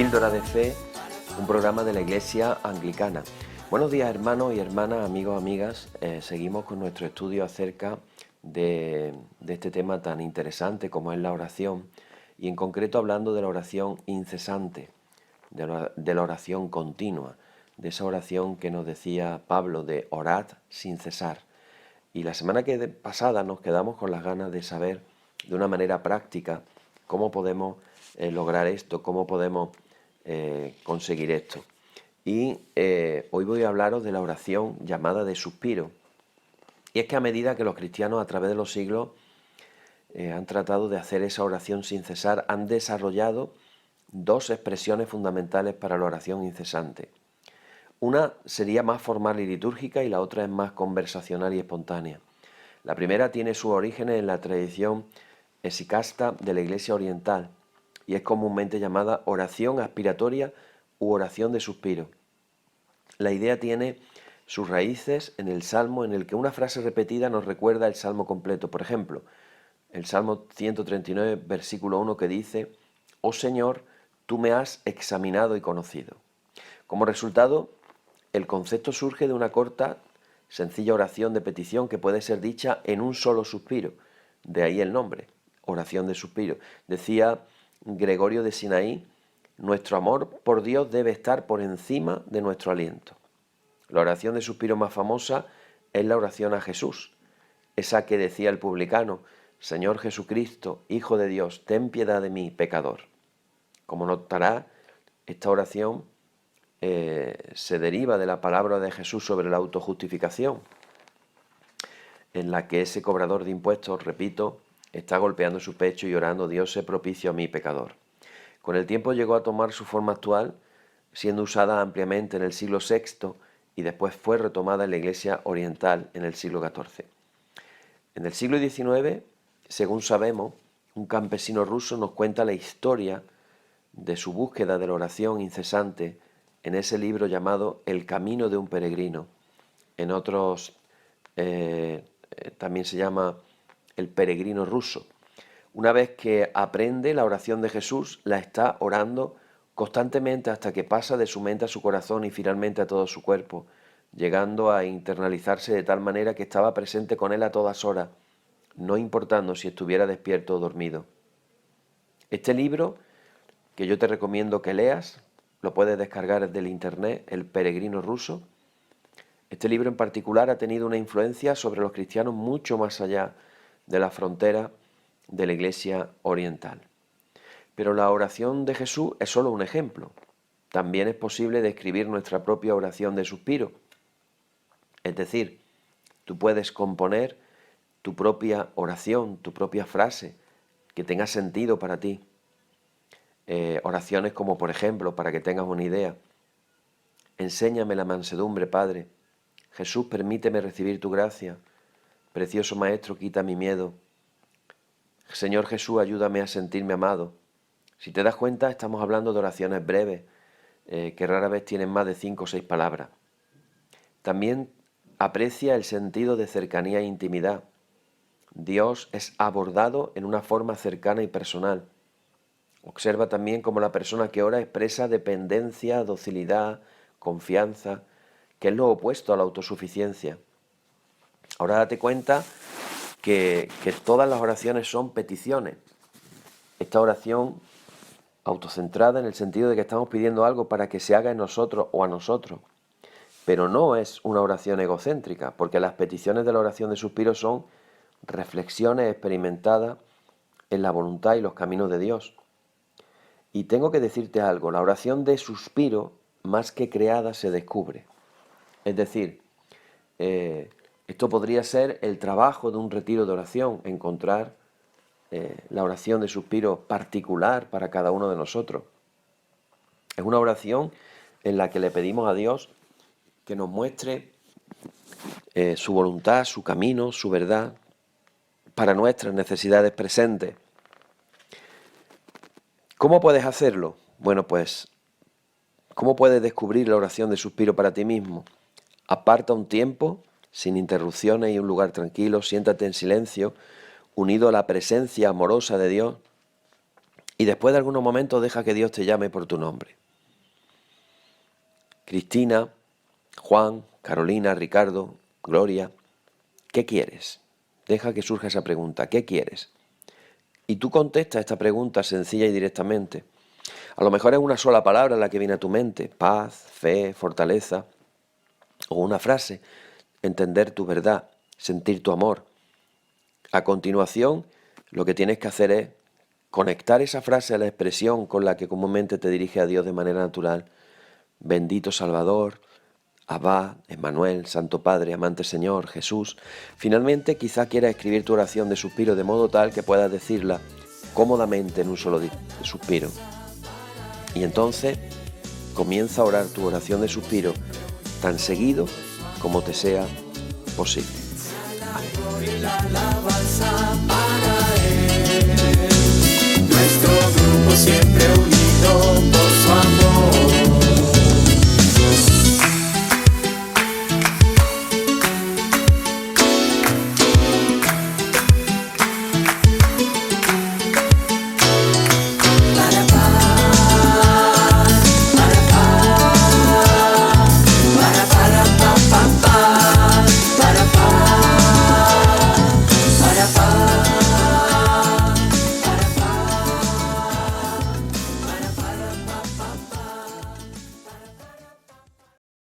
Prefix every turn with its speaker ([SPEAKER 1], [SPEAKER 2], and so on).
[SPEAKER 1] Píldora de Fe, un programa de la Iglesia Anglicana. Buenos días, hermanos y hermanas, amigos, amigas. Seguimos con nuestro estudio acerca de este tema tan interesante como es la oración, y en concreto hablando de la oración incesante, de la oración continua, de esa oración que nos decía Pablo de orad sin cesar. Y la semana pasada nos quedamos con las ganas de saber de una manera práctica cómo podemos lograr esto, cómo podemos conseguir esto. Y hoy voy a hablaros de la oración llamada de suspiro. Y es que a medida que los cristianos a través de los siglos han tratado de hacer esa oración sin cesar, han desarrollado dos expresiones fundamentales para la oración incesante. Una sería más formal y litúrgica y la otra es más conversacional y espontánea. La primera tiene sus orígenes en la tradición esicasta de la Iglesia Oriental y es comúnmente llamada oración aspiratoria u oración de suspiro. La idea tiene sus raíces en el Salmo en el que una frase repetida nos recuerda el Salmo completo. Por ejemplo, el Salmo 139, versículo 1 que dice: «Oh Señor, tú me has examinado y conocido». Como resultado, el concepto surge de una corta, sencilla oración de petición que puede ser dicha en un solo suspiro. De ahí el nombre, oración de suspiro. Decía Gregorio de Sinaí: nuestro amor por Dios debe estar por encima de nuestro aliento. La oración de suspiro más famosa es la oración a Jesús, esa que decía el publicano: Señor Jesucristo, Hijo de Dios, ten piedad de mí, pecador. Como notará, esta oración se deriva de la palabra de Jesús sobre la autojustificación, en la que ese cobrador de impuestos, repito, está golpeando su pecho y orando: Dios sé propicio a mí, pecador. Con el tiempo llegó a tomar su forma actual, siendo usada ampliamente en el siglo VI y después fue retomada en la Iglesia Oriental en el siglo XIV. En el siglo XIX, según sabemos, un campesino ruso nos cuenta la historia de su búsqueda de la oración incesante en ese libro llamado El camino de un peregrino. En otros también se llama El peregrino ruso. Una vez que aprende la oración de Jesús, la está orando constantemente hasta que pasa de su mente a su corazón y finalmente a todo su cuerpo, llegando a internalizarse de tal manera que estaba presente con él a todas horas, no importando si estuviera despierto o dormido. Este libro, que yo te recomiendo que leas, lo puedes descargar del internet, El peregrino ruso. Este libro en particular ha tenido una influencia sobre los cristianos mucho más allá de la frontera de la Iglesia Oriental. Pero la oración de Jesús es solo un ejemplo. También es posible describir nuestra propia oración de suspiro. Es decir, tú puedes componer tu propia oración, tu propia frase, que tenga sentido para ti. Oraciones como, por ejemplo, para que tengas una idea: enséñame la mansedumbre, Padre. Jesús, permíteme recibir tu gracia. Precioso Maestro, quita mi miedo. Señor Jesús, ayúdame a sentirme amado. Si te das cuenta, estamos hablando de oraciones breves, que rara vez tienen más de 5 o 6 palabras. También aprecia el sentido de cercanía e intimidad. Dios es abordado en una forma cercana y personal. Observa también cómo la persona que ora expresa dependencia, docilidad, confianza, que es lo opuesto a la autosuficiencia. Ahora date cuenta que todas las oraciones son peticiones. Esta oración autocentrada en el sentido de que estamos pidiendo algo para que se haga en nosotros o a nosotros. Pero no es una oración egocéntrica, porque las peticiones de la oración de suspiro son reflexiones experimentadas en la voluntad y los caminos de Dios. Y tengo que decirte algo: la oración de suspiro, más que creada, se descubre. Es decir, esto podría ser el trabajo de un retiro de oración, encontrar la oración de suspiro particular para cada uno de nosotros. Es una oración en la que le pedimos a Dios que nos muestre su voluntad, su camino, su verdad, para nuestras necesidades presentes. ¿Cómo puedes hacerlo? Bueno, pues, ¿cómo puedes descubrir la oración de suspiro para ti mismo? Aparta un tiempo, sin interrupciones y un lugar tranquilo, siéntate en silencio, unido a la presencia amorosa de Dios, y después de algunos momentos deja que Dios te llame por tu nombre. Cristina, Juan, Carolina, Ricardo, Gloria, ¿qué quieres? Deja que surja esa pregunta, ¿qué quieres? Y tú contestas esta pregunta sencilla y directamente. A lo mejor es una sola palabra la que viene a tu mente, paz, fe, fortaleza, o una frase, entender tu verdad, sentir tu amor. A continuación, lo que tienes que hacer es conectar esa frase a la expresión con la que comúnmente te dirige a Dios de manera natural. Bendito Salvador, Abba, Emmanuel, Santo Padre, amante Señor, Jesús. Finalmente, quizá quieras escribir tu oración de suspiro de modo tal que puedas decirla cómodamente en un solo suspiro. Y entonces, comienza a orar tu oración de suspiro tan seguido como te sea posible.
[SPEAKER 2] Nuestro grupo siempre unido.